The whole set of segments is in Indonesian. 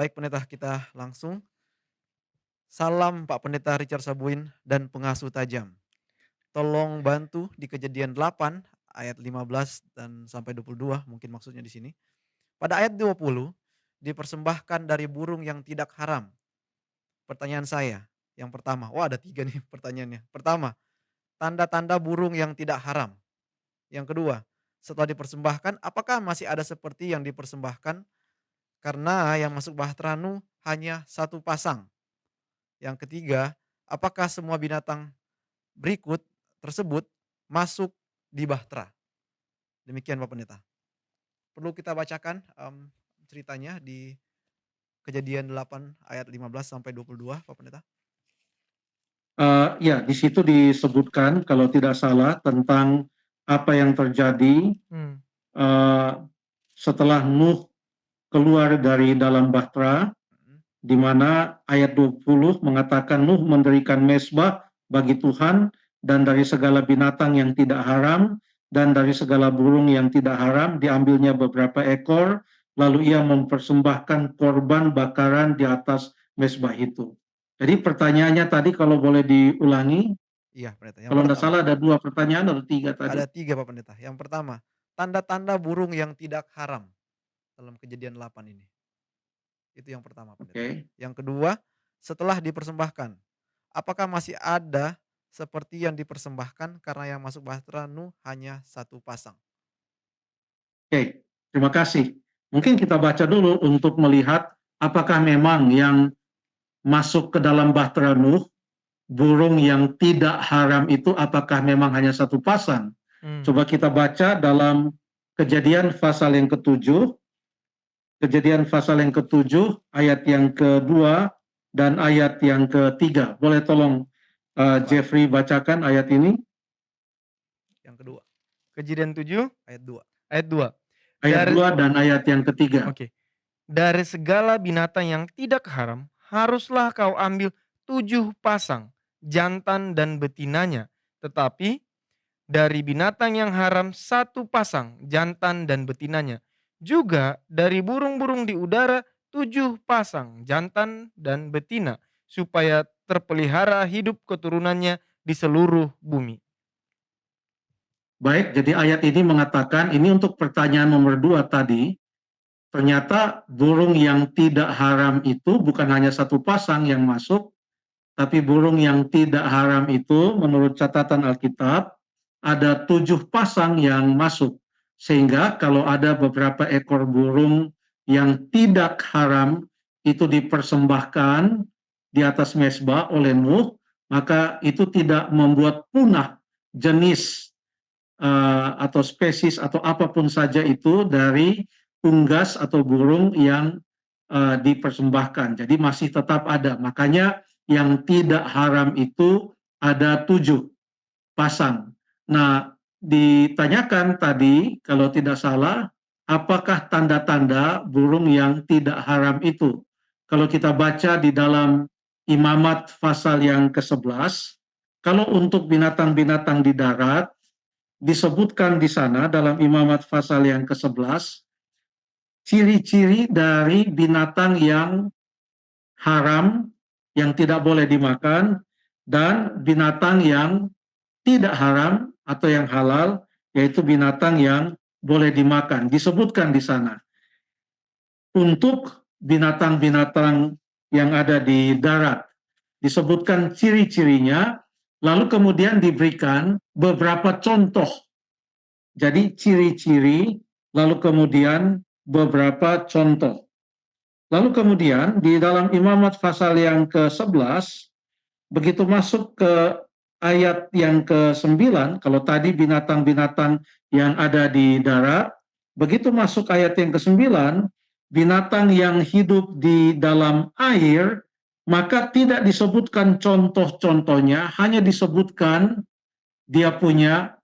Baik Pendeta, kita langsung. Salam Pak Pendeta Richard Sabuin dan pengasuh tajam. Tolong bantu di Kejadian 8 ayat 15 dan sampai 22 mungkin maksudnya di sini. Pada ayat 20 dipersembahkan dari burung yang tidak haram. Pertanyaan saya yang pertama, ada 3 nih pertanyaannya. Pertama, tanda-tanda burung yang tidak haram. Yang kedua, setelah dipersembahkan apakah masih ada seperti yang dipersembahkan karena yang masuk Bahtera Nuh hanya satu pasang. Yang ketiga, apakah semua binatang berikut tersebut masuk di Bahtera? Demikian Pak Pendeta. Perlu kita bacakan ceritanya di Kejadian 8 ayat 15 sampai 22 Pak Pendeta. Ya, di situ disebutkan kalau tidak salah tentang apa yang terjadi uh, setelah Nuh keluar dari dalam Bahtera, di mana ayat 20 mengatakan Nuh mendirikan mezbah bagi Tuhan dan dari segala binatang yang tidak haram dan dari segala burung yang tidak haram diambilnya beberapa ekor, lalu ia mempersembahkan korban bakaran di atas mezbah itu. Jadi pertanyaannya tadi kalau boleh diulangi, Iya Pendeta. Yang kalau tidak pertama, salah ada 2 pertanyaan atau 3 tadi? ada 3 Pak Pendeta. Yang pertama, tanda-tanda burung yang tidak haram dalam Kejadian 8 ini. Itu yang pertama Pendeta. Oke. Yang kedua, setelah dipersembahkan, apakah masih ada seperti yang dipersembahkan karena yang masuk Bahtera Nuh hanya satu pasang? Oke, terima kasih. Mungkin kita baca dulu untuk melihat apakah memang yang masuk ke dalam Bahtera Nuh, burung yang tidak haram itu apakah memang hanya satu pasang. Coba kita baca dalam Kejadian pasal yang ke-7, Kejadian pasal yang ke-7, ayat yang kedua dan ayat yang ketiga. Boleh tolong Jeffrey bacakan ayat ini? Yang kedua. Kejadian 7 Ayat 2. ayat 2. Ayat 2 dan ayat yang ketiga. Oke. Dari segala binatang yang tidak haram, haruslah kau ambil 7 pasang, jantan dan betinanya. Tetapi dari binatang yang haram 1 pasang, jantan dan betinanya. Juga dari burung-burung di udara 7 pasang, jantan dan betina. Supaya terpelihara hidup keturunannya di seluruh bumi. Baik, jadi ayat ini mengatakan, ini untuk pertanyaan nomor 2 tadi, ternyata burung yang tidak haram itu bukan hanya satu pasang yang masuk, tapi burung yang tidak haram itu menurut catatan Alkitab, ada 7 pasang yang masuk. Sehingga kalau ada beberapa ekor burung yang tidak haram itu dipersembahkan di atas mezbah oleh Nuh, maka itu tidak membuat punah jenis atau spesies atau apapun saja itu dari unggas atau burung yang dipersembahkan. Jadi masih tetap ada. Makanya yang tidak haram itu ada 7 pasang. Nah, ditanyakan tadi kalau tidak salah, apakah tanda-tanda burung yang tidak haram itu? Kalau kita baca di dalam Imamat pasal yang ke-11, kalau untuk binatang-binatang di darat, disebutkan di sana dalam Imamat pasal yang ke-11, ciri-ciri dari binatang yang haram, yang tidak boleh dimakan, dan binatang yang tidak haram atau yang halal, yaitu binatang yang boleh dimakan. Disebutkan di sana. Untuk binatang-binatang yang ada di darat, disebutkan ciri-cirinya, lalu kemudian diberikan beberapa contoh. Jadi ciri-ciri, lalu kemudian beberapa contoh. Lalu kemudian di dalam Imamat pasal yang ke-11, begitu masuk ke ayat yang ke-9, kalau tadi binatang-binatang yang ada di darat, begitu masuk ayat yang ke-9, binatang yang hidup di dalam air, maka tidak disebutkan contoh-contohnya, hanya disebutkan dia punya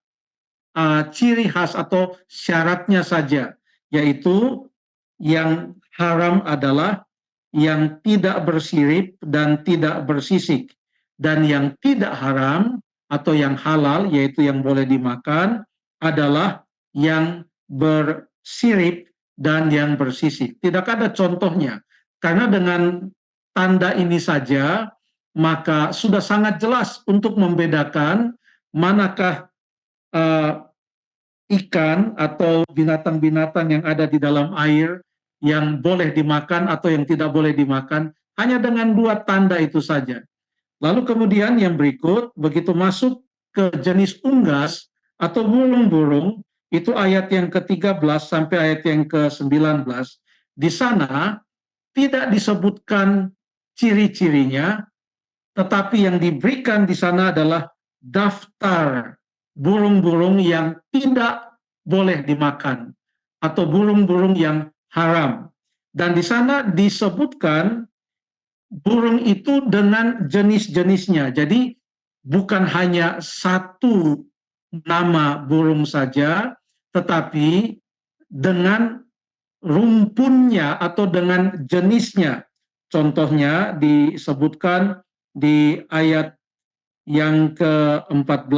ciri khas atau syaratnya saja, yaitu yang haram adalah yang tidak bersirip dan tidak bersisik, dan yang tidak haram atau yang halal, yaitu yang boleh dimakan, adalah yang bersirip dan yang bersisik. Tidak ada contohnya. Karena dengan tanda ini saja, maka sudah sangat jelas untuk membedakan manakah ikan atau binatang-binatang yang ada di dalam air yang boleh dimakan atau yang tidak boleh dimakan, hanya dengan dua tanda itu saja. Lalu kemudian yang berikut, begitu masuk ke jenis unggas atau burung-burung, itu ayat yang ke-13 sampai ayat yang ke-19, di sana tidak disebutkan ciri-cirinya, tetapi yang diberikan di sana adalah daftar burung-burung yang tidak boleh dimakan atau burung-burung yang haram. Dan di sana disebutkan burung itu dengan jenis-jenisnya. Jadi bukan hanya satu nama burung saja, tetapi dengan rumpunnya atau dengan jenisnya. Contohnya disebutkan di ayat yang ke-14,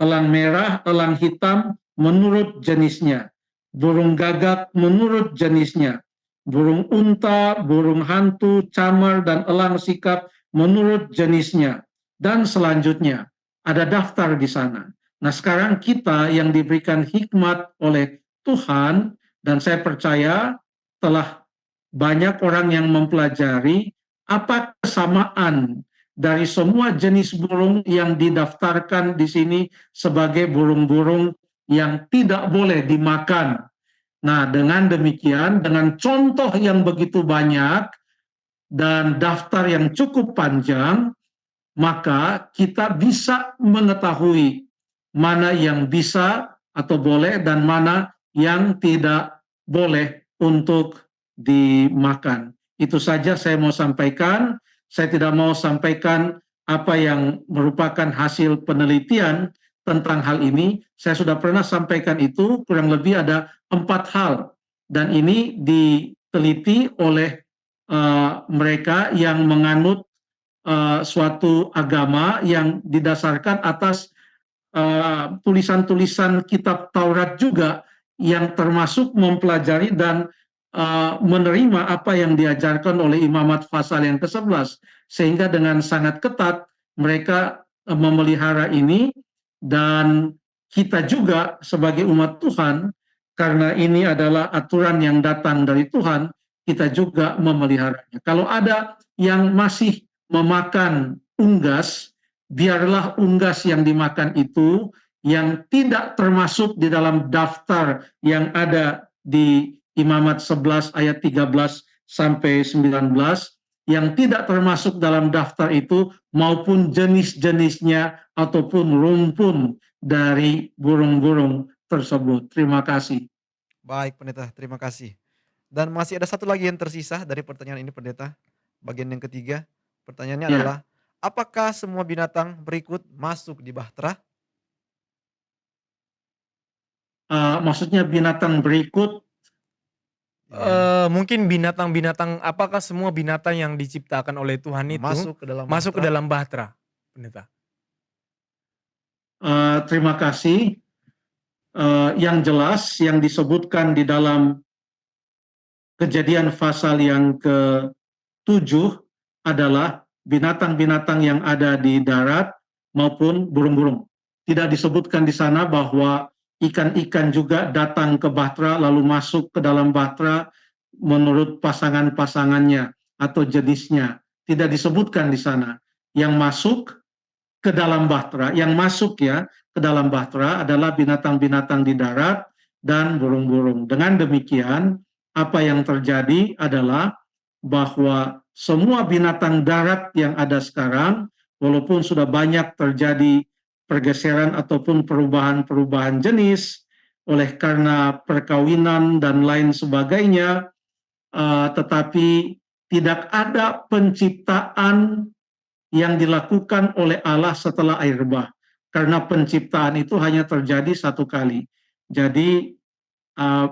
elang merah, elang hitam menurut jenisnya, burung gagak menurut jenisnya, burung unta, burung hantu, camar, dan elang sikap menurut jenisnya, dan selanjutnya ada daftar di sana. Nah, sekarang kita yang diberikan hikmat oleh Tuhan, dan saya percaya telah banyak orang yang mempelajari apa kesamaan dari semua jenis burung yang didaftarkan di sini sebagai burung-burung yang tidak boleh dimakan. Nah, dengan demikian, dengan contoh yang begitu banyak dan daftar yang cukup panjang, maka kita bisa mengetahui mana yang bisa atau boleh dan mana yang tidak boleh untuk dimakan. Itu saja saya mau sampaikan. Saya tidak mau sampaikan apa yang merupakan hasil penelitian tentang hal ini. Saya sudah pernah sampaikan itu, kurang lebih ada 4 hal. Dan ini diteliti oleh mereka yang menganut suatu agama yang didasarkan atas tulisan-tulisan kitab Taurat juga, yang termasuk mempelajari dan menerima apa yang diajarkan oleh Imamat Fasal yang ke-11, sehingga dengan sangat ketat mereka memelihara ini. Dan kita juga sebagai umat Tuhan, karena ini adalah aturan yang datang dari Tuhan, kita juga memeliharanya. Kalau ada yang masih memakan unggas, biarlah unggas yang dimakan itu yang tidak termasuk di dalam daftar yang ada di Imamat 11 ayat 13 sampai 19, yang tidak termasuk dalam daftar itu maupun jenis-jenisnya ataupun rumpun dari burung-burung tersebut. Terima kasih. Baik pendeta, terima kasih. Dan masih ada satu lagi yang tersisa dari pertanyaan ini pendeta, bagian yang ketiga. Pertanyaannya Ya. adalah, apakah semua binatang berikut masuk di bahtera? Maksudnya binatang berikut, Ya, Mungkin binatang-binatang, apakah semua binatang yang diciptakan oleh Tuhan itu masuk ke dalam masuk ke bahtera? dalam bahtera, pendeta? terima kasih. Yang jelas yang disebutkan di dalam Kejadian pasal yang ke-7 adalah binatang-binatang yang ada di darat maupun burung-burung. Tidak disebutkan di sana bahwa ikan-ikan juga datang ke bahtera lalu masuk ke dalam bahtera menurut pasangan-pasangannya atau jenisnya. Tidak disebutkan di sana. Yang masuk ke dalam bahtera, yang masuk ya ke dalam bahtera adalah binatang-binatang di darat dan burung-burung. Dengan demikian, apa yang terjadi adalah bahwa semua binatang darat yang ada sekarang, walaupun sudah banyak terjadi pergeseran ataupun perubahan-perubahan jenis oleh karena perkawinan dan lain sebagainya, tetapi tidak ada penciptaan yang dilakukan oleh Allah setelah air bah, karena penciptaan itu hanya terjadi satu kali. Jadi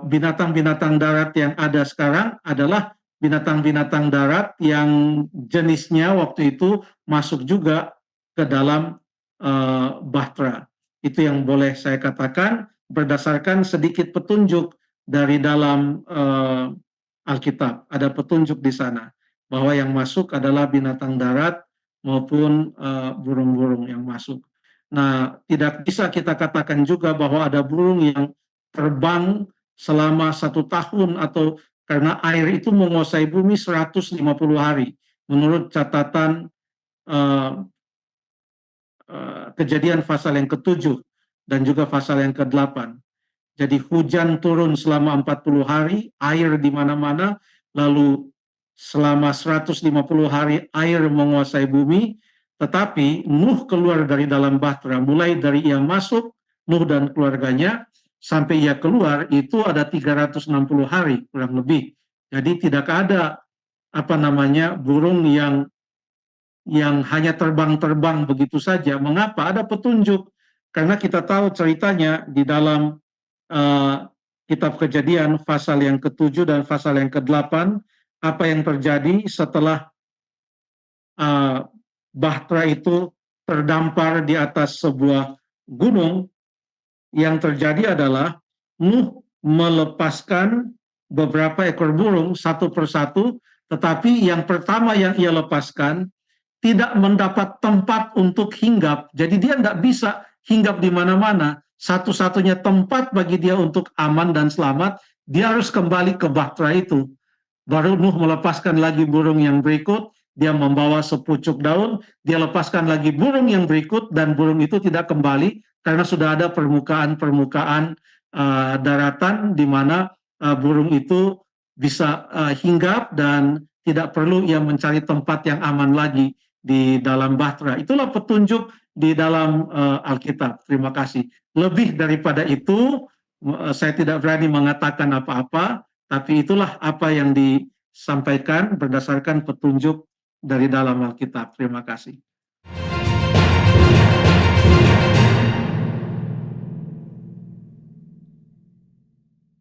binatang-binatang darat yang ada sekarang adalah binatang-binatang darat yang jenisnya waktu itu masuk juga ke dalam bahtera. Itu yang boleh saya katakan berdasarkan sedikit petunjuk dari dalam Alkitab. Ada petunjuk di sana bahwa yang masuk adalah binatang darat maupun burung-burung yang masuk. Nah, tidak bisa kita katakan juga bahwa ada burung yang terbang selama 1 tahun atau karena air itu menguasai bumi 150 hari. Menurut catatan Kejadian pasal yang ke-7 dan juga pasal yang ke-8. Jadi hujan turun selama 40 hari, air di mana-mana, lalu selama 150 hari air menguasai bumi, tetapi Nuh keluar dari dalam bahtera, mulai dari ia masuk, Nuh dan keluarganya, sampai ia keluar itu ada 360 hari kurang lebih. Jadi tidak ada burung yang hanya terbang-terbang begitu saja. Mengapa? Ada petunjuk. Karena kita tahu ceritanya di dalam kitab Kejadian pasal yang ke-7 dan pasal yang ke-8, apa yang terjadi setelah bahtera itu terdampar di atas sebuah gunung. Yang terjadi adalah Nuh melepaskan beberapa ekor burung satu persatu, tetapi yang pertama yang ia lepaskan tidak mendapat tempat untuk hinggap. Jadi dia tidak bisa hinggap di mana-mana. Satu-satunya tempat bagi dia untuk aman dan selamat, dia harus kembali ke bahtera itu. Baru Nuh melepaskan lagi burung yang berikut, dia membawa sepucuk daun, dia lepaskan lagi burung yang berikut, dan burung itu tidak kembali karena sudah ada permukaan daratan di mana burung itu bisa hinggap dan tidak perlu ia mencari tempat yang aman lagi di dalam bahtera. Itulah petunjuk di dalam Alkitab. Terima kasih. Lebih daripada itu, saya tidak berani mengatakan apa-apa, tapi itulah apa yang disampaikan berdasarkan petunjuk dari dalam Alkitab. Terima kasih.